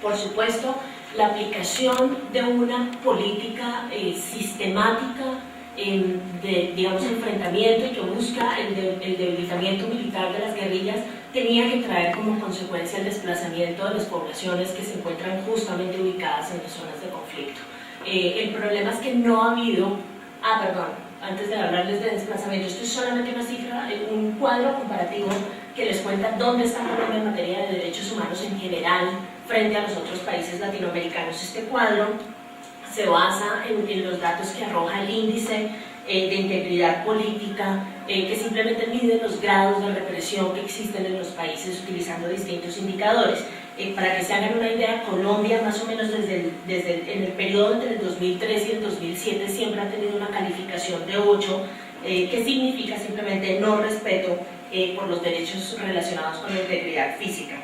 Por supuesto, la aplicación de una política sistemática de, digamos, enfrentamiento y que busca el debilitamiento militar de las guerrillas tenía que traer como consecuencia el desplazamiento de las poblaciones que se encuentran justamente ubicadas en las zonas de conflicto. El problema es que no ha habido, antes de hablarles de desplazamiento, esto es solamente una cifra, un cuadro comparativo que les cuenta dónde está Colombia en materia de derechos humanos en general frente a los otros países latinoamericanos. Este cuadro se basa en los datos que arroja el índice de integridad política, que simplemente mide los grados de represión que existen en los países utilizando distintos indicadores. Para que se hagan una idea, Colombia más o menos en el periodo entre el 2003 y el 2007 siempre ha tenido una calificación de 8, que significa simplemente no respeto por los derechos relacionados con la integridad física.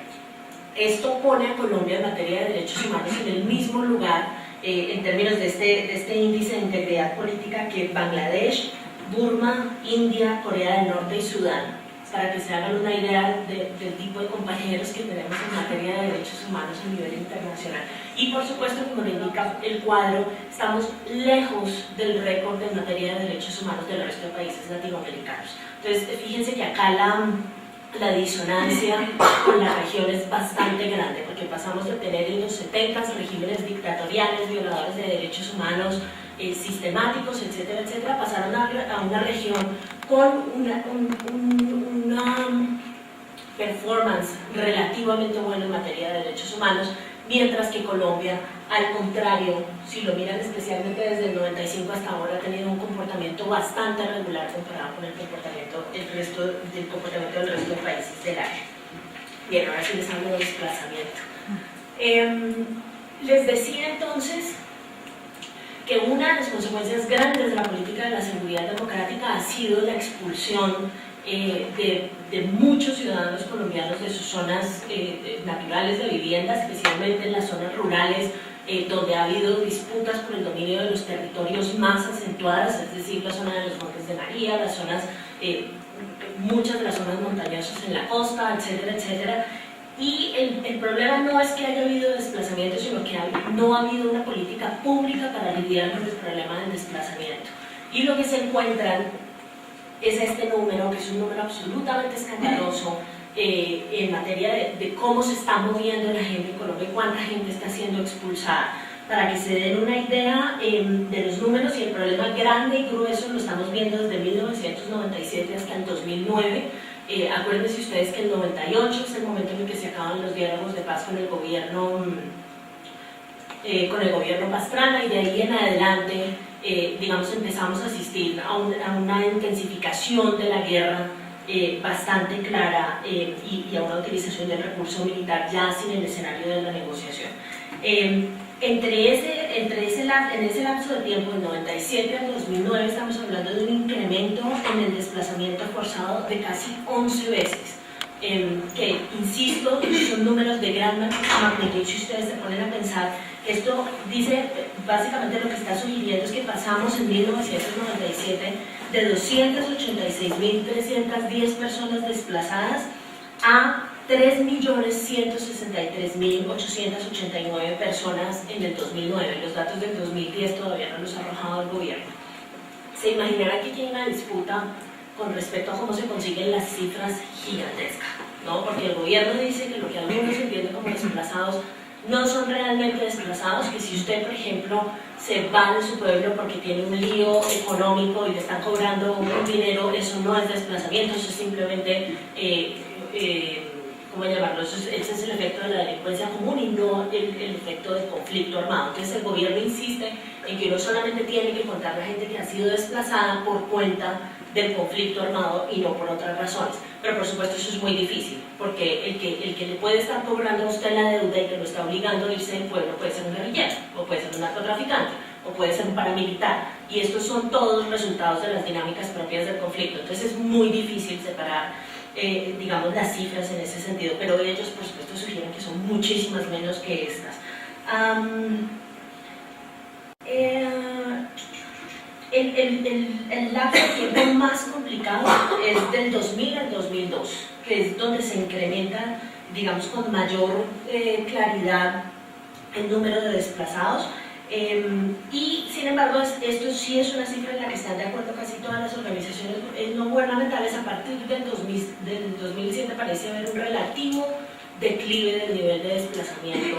Esto pone a Colombia en materia de derechos humanos en el mismo lugar en términos de este índice de integridad política que Bangladesh, Burma, India, Corea del Norte y Sudán, para que se hagan una idea del tipo de compañeros que tenemos en materia de derechos humanos a nivel internacional. Y por supuesto, como lo indica el cuadro, estamos lejos del récord en materia de derechos humanos del resto de países latinoamericanos. Entonces, fíjense que acá la disonancia con la región es bastante grande, porque pasamos de tener en los 70 regímenes dictatoriales, violadores de derechos humanos, sistemáticos, etcétera, etcétera, pasaron a una región con una performance relativamente buena en materia de derechos humanos, mientras que Colombia, al contrario, si lo miran especialmente desde el 95 hasta ahora, ha tenido un comportamiento bastante regular comparado con el comportamiento del resto de países del área. Bien, ahora sí les hablo de desplazamiento. Les decía entonces que una de las consecuencias grandes de la política de la seguridad democrática ha sido la expulsión de muchos ciudadanos colombianos de sus zonas naturales de vivienda, especialmente en las zonas rurales, donde ha habido disputas por el dominio de los territorios más acentuadas, es decir, la zona de los Montes de María, las zonas, muchas de las zonas montañosas en la costa, etcétera, etcétera. Y el problema no es que haya habido desplazamiento, sino que no ha habido una política pública para lidiar con el problema del desplazamiento. Y lo que se encuentran es este número, que es un número absolutamente escandaloso en materia de cómo se está moviendo la gente en Colombia y cuánta gente está siendo expulsada. Para que se den una idea de los números, y el problema grande y grueso lo estamos viendo desde 1997 hasta el 2009. Acuérdense ustedes que el 98 es el momento en el que se acaban los diálogos de paz con el gobierno Pastrana, y de ahí en adelante digamos, empezamos a asistir a una intensificación de la guerra bastante clara y a una utilización del recurso militar ya sin el escenario de la negociación. En ese lapso de tiempo, del 97 al 2009, estamos hablando de un incremento en el desplazamiento forzado de casi 11 veces. Que, insisto, son números de gran magnitud. Si ustedes se ponen a pensar, esto dice básicamente lo que está sugiriendo es que pasamos en 1997 de 286.310 personas desplazadas a 3.163.889 personas en el 2009. Los datos del 2010 todavía no los ha arrojado el gobierno. Se imaginará que aquí hay una disputa con respecto a cómo se consiguen las cifras gigantescas, ¿no? Porque el gobierno dice que lo que algunos entienden como desplazados no son realmente desplazados, que si usted, por ejemplo, se va de su pueblo porque tiene un lío económico y le están cobrando un dinero, eso no es desplazamiento, eso es simplemente, ¿cómo llamarlo? Ese es el efecto de la delincuencia común y no el efecto del conflicto armado. Entonces el gobierno insiste en que uno solamente tiene que contar la gente que ha sido desplazada por cuenta del conflicto armado y no por otras razones. Pero por supuesto eso es muy difícil, porque el que le puede estar cobrando a usted la deuda y que lo está obligando a irse del pueblo puede ser un guerrillero, o puede ser un narcotraficante, o puede ser un paramilitar, y estos son todos resultados de las dinámicas propias del conflicto. Entonces es muy difícil separar digamos, las cifras en ese sentido, pero ellos por supuesto sugieren que son muchísimas menos que estas. El lapso de tiempo más complicado es del 2000 al 2002, que es donde se incrementa digamos, con mayor claridad el número de desplazados. Y sin embargo, esto sí es una cifra en la que están de acuerdo casi todas las organizaciones no gubernamentales. A partir del 2007 parece haber un relativo declive del nivel de desplazamiento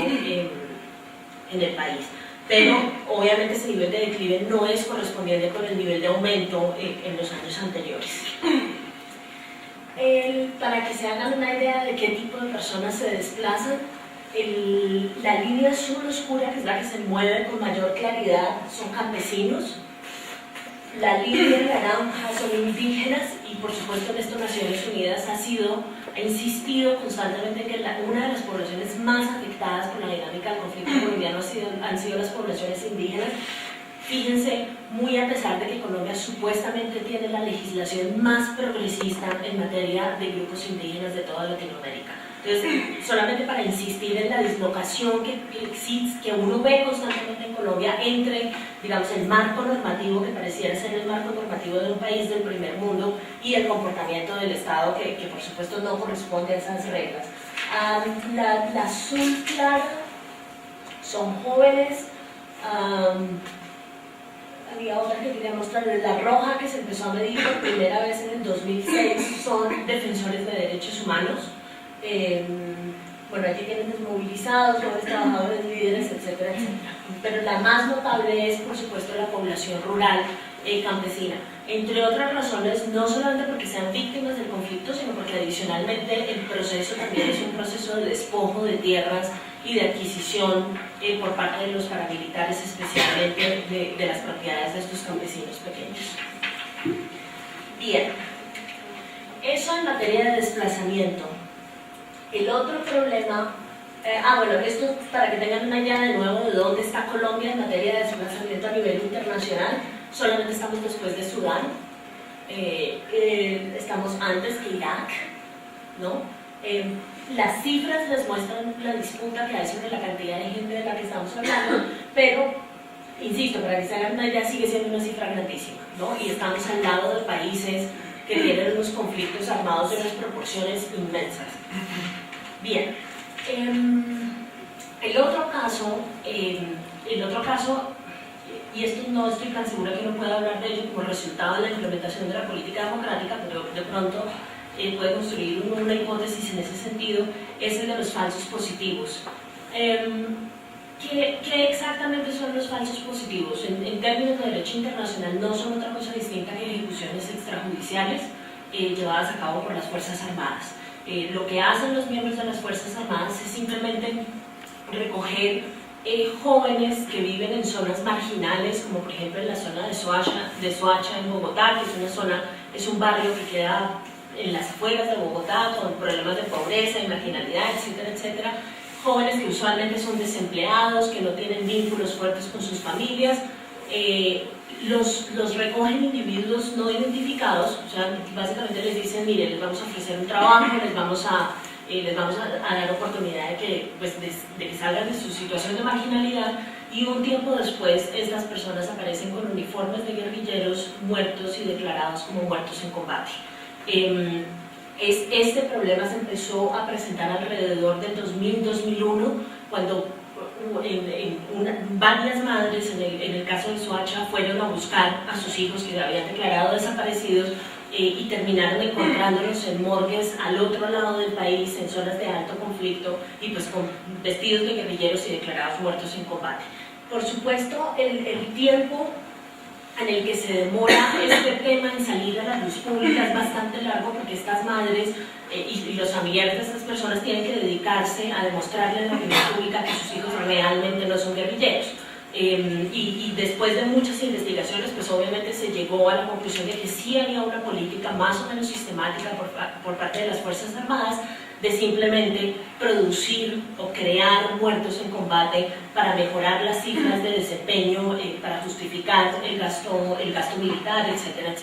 en el país. Pero obviamente ese nivel de declive no es correspondiente con el nivel de aumento en los años anteriores. Para que se hagan una idea de qué tipo de personas se desplazan, la línea azul oscura, que es la que se mueve con mayor claridad, son campesinos. La línea naranja son indígenas, y por supuesto en esto Naciones Unidas ha insistido constantemente en que una de las poblaciones más afectadas por la dinámica del conflicto colombiano han sido las poblaciones indígenas. Fíjense, muy a pesar de que Colombia supuestamente tiene la legislación más progresista en materia de grupos indígenas de toda Latinoamérica. Entonces, solamente para insistir en la dislocación que uno ve constantemente en Colombia entre, digamos, el marco normativo, que pareciera ser el marco normativo de un país del primer mundo, y el comportamiento del Estado, que por supuesto no corresponde a esas reglas. La azul clara son jóvenes. Había otra que quería mostrarles, la roja, que se empezó a medir por primera vez en el 2006, son defensores de derechos humanos. Bueno, aquí tienen desmovilizados, jóvenes trabajadores, líderes, etcétera, etcétera. Pero la más notable es, por supuesto, la población rural campesina. Entre otras razones, no solamente porque sean víctimas del conflicto, sino porque adicionalmente el proceso también es un proceso de despojo de tierras y de adquisición por parte de los paramilitares, especialmente de las propiedades de estos campesinos pequeños. Bien, eso en materia de desplazamiento. El otro problema, bueno, esto para que tengan una idea de nuevo de dónde está Colombia en materia de desplazamiento a nivel internacional. Solamente estamos después de Sudán, estamos antes que Irak, ¿no? Las cifras les muestran la disputa que hay sobre la cantidad de gente de la que estamos hablando, pero, insisto, para que se hagan una idea, sigue siendo una cifra grandísima, ¿no? Y estamos al lado de países que tienen unos conflictos armados de unas proporciones inmensas. Bien, el otro caso, y esto no estoy tan segura que uno pueda hablar de ello como resultado de la implementación de la política democrática, pero de pronto puede construir una hipótesis en ese sentido, es el de los falsos positivos. ¿Qué exactamente son los falsos positivos? En términos de derecho internacional no son otra cosa distinta que ejecuciones extrajudiciales llevadas a cabo por las Fuerzas Armadas. Lo que hacen los miembros de las Fuerzas Armadas es simplemente recoger jóvenes que viven en zonas marginales, como por ejemplo en la zona de Soacha en Bogotá, que es un barrio que queda en las afueras de Bogotá, con problemas de pobreza y marginalidad, etcétera, etcétera. Jóvenes que usualmente son desempleados, que no tienen vínculos fuertes con sus familias. Los recogen individuos no identificados, o sea, básicamente les dicen, mire, les vamos a ofrecer un trabajo, les vamos a dar oportunidad de que salgan de su situación de marginalidad, y un tiempo después estas personas aparecen con uniformes de guerrilleros muertos y declarados como muertos en combate. Este problema se empezó a presentar alrededor del 2000-2001, cuando varias madres, en el caso de Soacha, fueron a buscar a sus hijos que habían declarado desaparecidos y terminaron encontrándolos en morgues al otro lado del país, en zonas de alto conflicto, y pues con vestidos de guerrilleros y declarados muertos en combate. Por supuesto, el tiempo en el que se demora este tema en salir a la luz pública es bastante largo, porque estas madres y los familiares de estas personas tienen que dedicarse a demostrarle a la opinión pública que sus hijos realmente no son guerrilleros. Y después de muchas investigaciones, pues obviamente se llegó a la conclusión de que sí había una política más o menos sistemática por parte de las Fuerzas Armadas de simplemente producir o crear muertos en combate para mejorar las cifras de desempeño, para justificar el gasto militar, etcétera, etcétera.